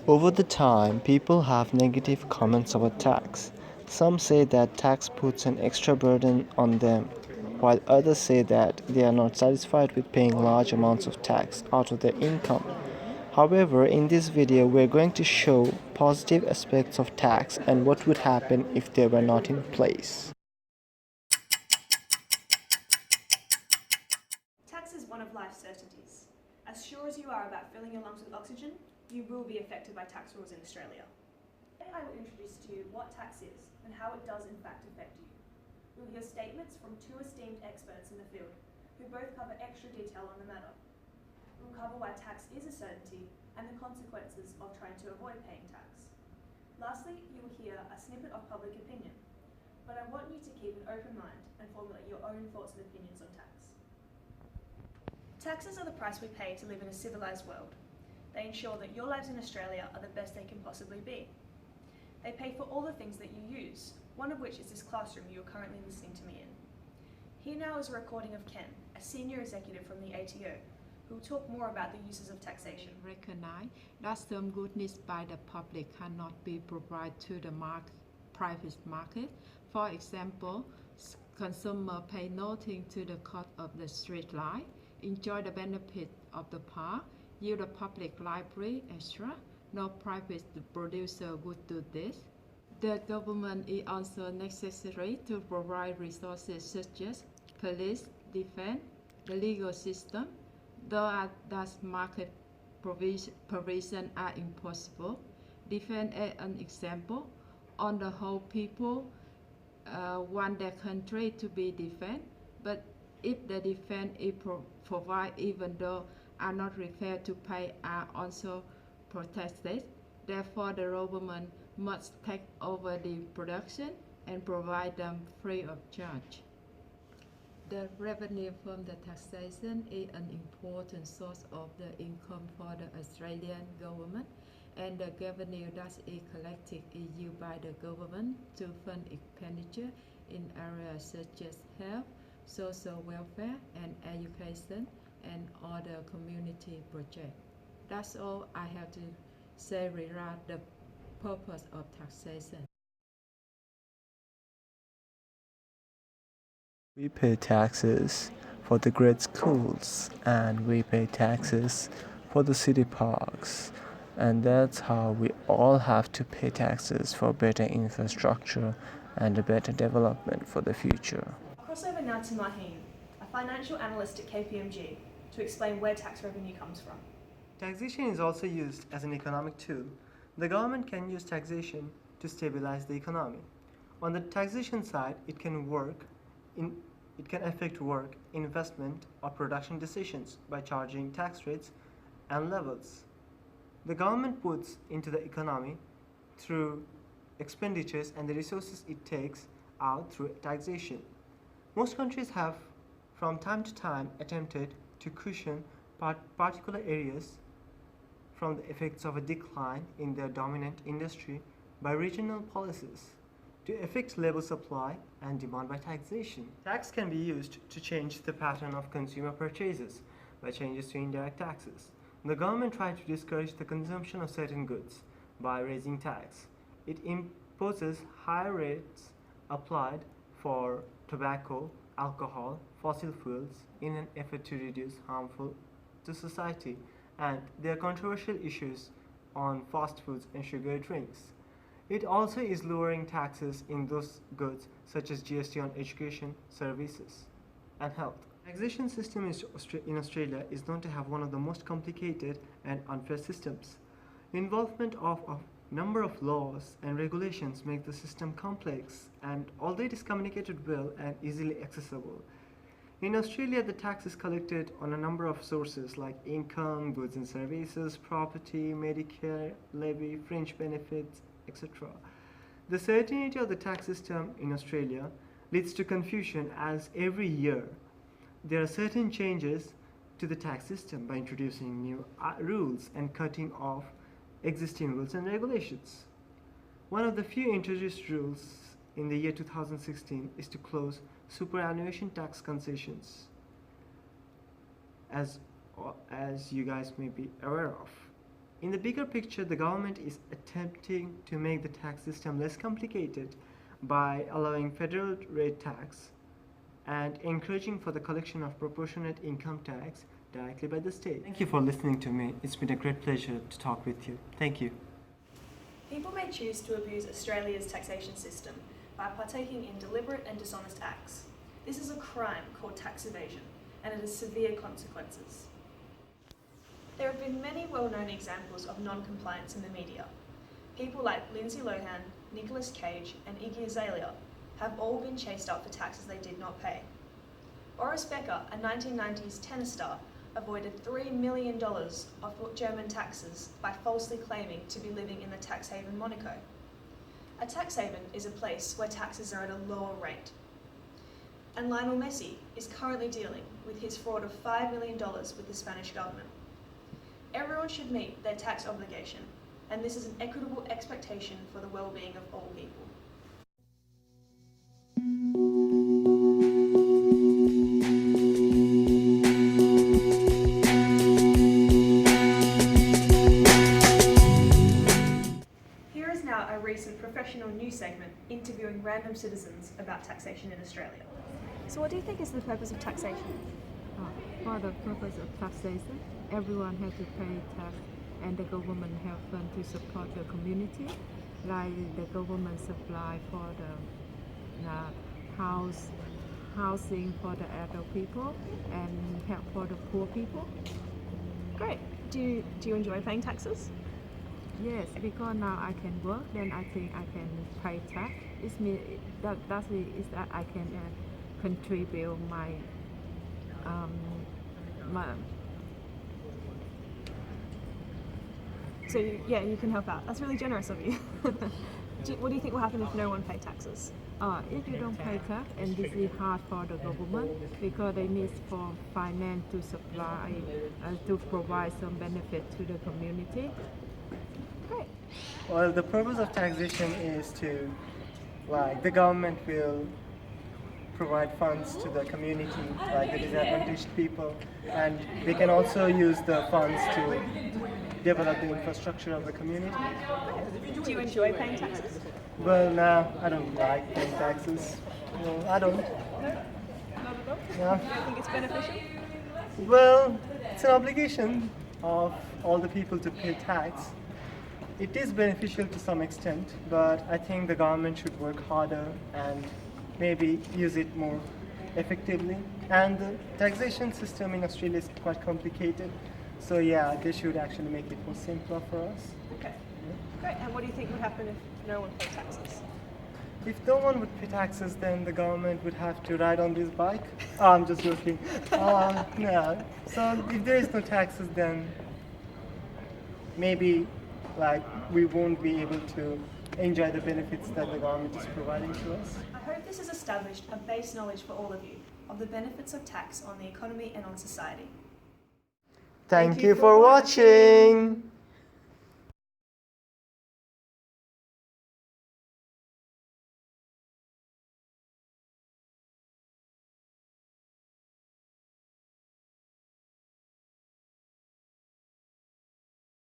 Over the time, people have negative comments about tax. Some say that tax puts an extra burden on them, while others say that they are not satisfied with paying large amounts of tax out of their income. However, in this video, we're going to show positive aspects of tax and what would happen if they were not in place. Tax is one of life's certainties. As sure as you are about filling your lungs with oxygen, you will be affected by tax rules in Australia. Today I will introduce to you what tax is and how it does in fact affect you. You'll hear statements from two esteemed experts in the field who both cover extra detail on the matter. We'll cover why tax is a certainty and the consequences of trying to avoid paying tax. Lastly, you will hear a snippet of public opinion, but I want you to keep an open mind and formulate your own thoughts and opinions on tax. Taxes are the price we pay to live in a civilised world. They ensure that your lives in Australia are the best they can possibly be. They pay for all the things that you use, one of which is this classroom you are currently listening to me in. Here now is a recording of Ken, a senior executive from the ATO, who will talk more about the uses of taxation. Recognize that some goods needs by the public cannot be provided to the private market. For example, consumers pay nothing to the cost of the street light, enjoy the benefit of the park, use the public library, etc. No private producer would do this. The government is also necessary to provide resources such as police, defense, the legal system, though thus market provision are impossible. Defense as an example. On the whole, people want their country to be defended, but if the defense is provided even though are not required to pay are also protested. Therefore, the government must take over the production and provide them free of charge. The revenue from the taxation is an important source of the income for the Australian government, and the revenue that is collected is used by the government to fund expenditure in areas such as health, social welfare, and education, and other community projects. That's all I have to say regarding the purpose of taxation. We pay taxes for the great schools and we pay taxes for the city parks. And that's how we all have to pay taxes for better infrastructure and a better development for the future. I'll cross over now to Maheen, a financial analyst at KPMG, to explain where tax revenue comes from. Taxation is also used as an economic tool. The government can use taxation to stabilize the economy. On the taxation side, it can affect work, investment, or production decisions by charging tax rates and levels. The government puts into the economy through expenditures and the resources it takes out through taxation. Most countries have, from time to time, attempted to cushion particular areas from the effects of a decline in their dominant industry by regional policies to affect labor supply and demand by taxation. Tax can be used to change the pattern of consumer purchases by changes to indirect taxes. The government tried to discourage the consumption of certain goods by raising tax. It imposes higher rates applied for tobacco, alcohol, fossil fuels in an effort to reduce harmful to society, and there are controversial issues on fast foods and sugary drinks. It also is lowering taxes in those goods such as GST on education, services, and health. The taxation system in Australia is known to have one of the most complicated and unfair systems. Involvement of a number of laws and regulations make the system complex, and although it is communicated well and easily accessible, in Australia the tax is collected on a number of sources like income, goods and services, property, Medicare, levy, fringe benefits, etc. The certainty of the tax system in Australia leads to confusion as every year there are certain changes to the tax system by introducing new rules and cutting off existing rules and regulations. One of the few introduced rules in the year 2016 is to close superannuation tax concessions, as you guys may be aware of. In the bigger picture, the government is attempting to make the tax system less complicated by allowing federal rate tax and encouraging for the collection of proportionate income tax directly by the state. Thank you for listening to me. It's been a great pleasure to talk with you. Thank you. People may choose to abuse Australia's taxation system by partaking in deliberate and dishonest acts. This is a crime called tax evasion, and it has severe consequences. There have been many well-known examples of non-compliance in the media. People like Lindsay Lohan, Nicolas Cage and Iggy Azalea have all been chased up for taxes they did not pay. Boris Becker, a 1990s tennis star, avoided $3 million of German taxes by falsely claiming to be living in the tax haven Monaco. A tax haven is a place where taxes are at a lower rate. And Lionel Messi is currently dealing with his fraud of $5 million with the Spanish government. Everyone should meet their tax obligation, and this is an equitable expectation for the well-being of all people. Here is now a recent professional news segment interviewing random citizens about taxation in Australia. So what do you think is the purpose of taxation? For the purpose of taxation, everyone has to pay tax, and the government have fund to support the community, like the government supply for the housing for the elder people and help for the poor people. Great. Do you enjoy paying taxes? Yes, because now I can work, then I think I can pay tax. It means that I can contribute my So you can help out. That's really generous of you. What do you think will happen if no one pays taxes? If you don't pay tax, and this is hard for the government because they need for finance to supply to provide some benefit to the community. Great. Well, the purpose of taxation is to, the government will provide funds to the community, like the disadvantaged people, and they can also use the funds to develop the infrastructure of the community. Do you enjoy paying taxes? Well, no, I don't like paying taxes. No, I don't. Not at all? No. You don't think it's beneficial? Well, it's an obligation of all the people to pay tax. It is beneficial to some extent, but I think the government should work harder and maybe use it more effectively. And the taxation system in Australia is quite complicated, so yeah, they should actually make it more simpler for us. Okay. Great. And what do you think would happen if no one paid taxes? If no one would pay taxes, then the government would have to ride on this bike. Oh, I'm just joking. Yeah. So if there is no taxes, then maybe we won't be able to enjoy the benefits that the government is providing to us. I hope this has established a base knowledge for all of you of the benefits of tax on the economy and on society. Thank you for watching.